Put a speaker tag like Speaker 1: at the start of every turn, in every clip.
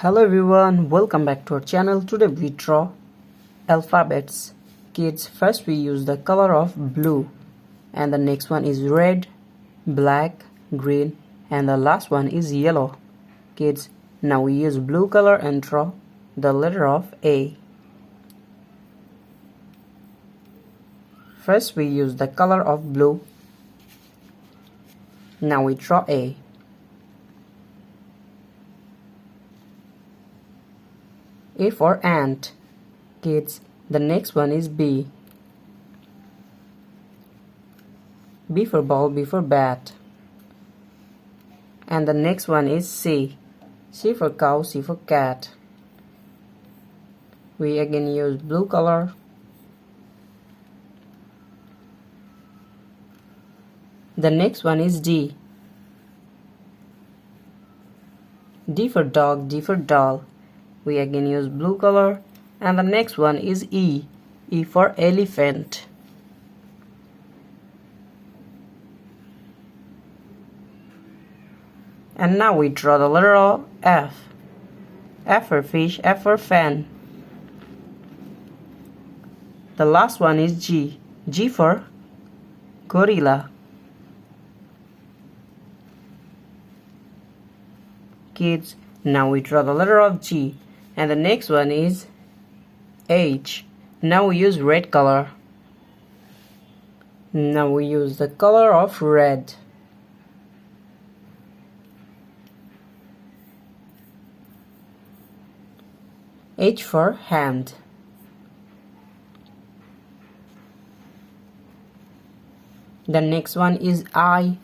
Speaker 1: Hello everyone, welcome back to our channel. Today we draw alphabets. Kids, first we use the color of blue, and the next one is red, black, green, and the last one is yellow. Kids, now we use blue color and draw the letter of A. First we use the color of blue. Now we draw A. A for ant. Kids, the next one is B. B for ball, B for bat. And the next one is C. C for cow, C for cat. We again use blue color. The next one is D. D for dog, D for doll. We again use blue color, and the next one is E. E for elephant. And now we draw the letter of F. F for fish, F for fan. The last one is G. G for gorilla. Kids, now we draw the letter of G. And the next one is H. Now we use red color. Now we use the color of red. H for hand. The next one is I.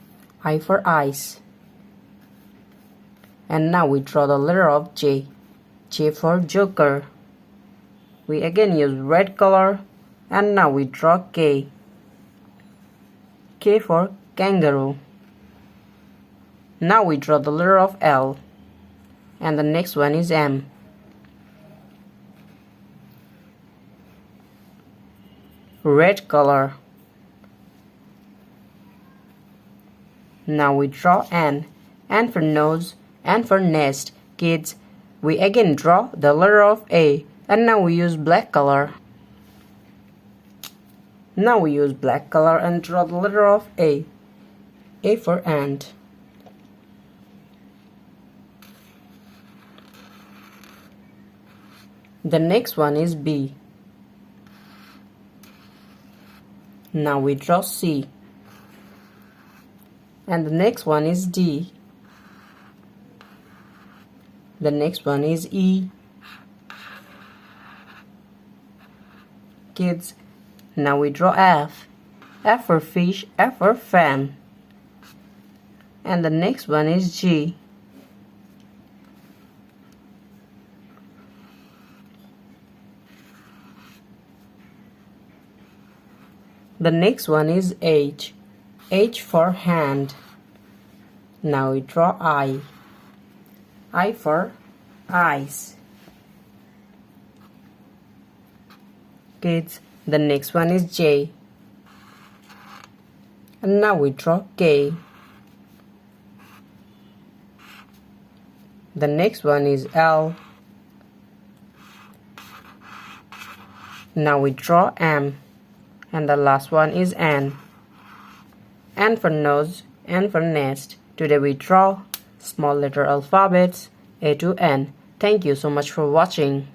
Speaker 1: I for eyes. And now we draw the letter of J. J for joker. We again use red color, and now we draw K. K for kangaroo. Now we draw the letter of L, and the next one is M. Red color. Now we draw N. N for nose, N for nest. Kids, we again draw the letter of A, and now we use black color. Now we use black color and draw the letter of A. A for ant. The next one is B. Now we draw C. And the next one is D. The next one is E. Kids, now we draw F. F for fish, F for fan. And the next one is G. The next one is H. H for hand. Now we draw I. I for eyes. Kids, the next one is J. And now we draw K. The next one is L. Now we draw M. And the last one is N. N for nose, N for nest. Today we draw small letter alphabets A to N. Thank you so much for watching.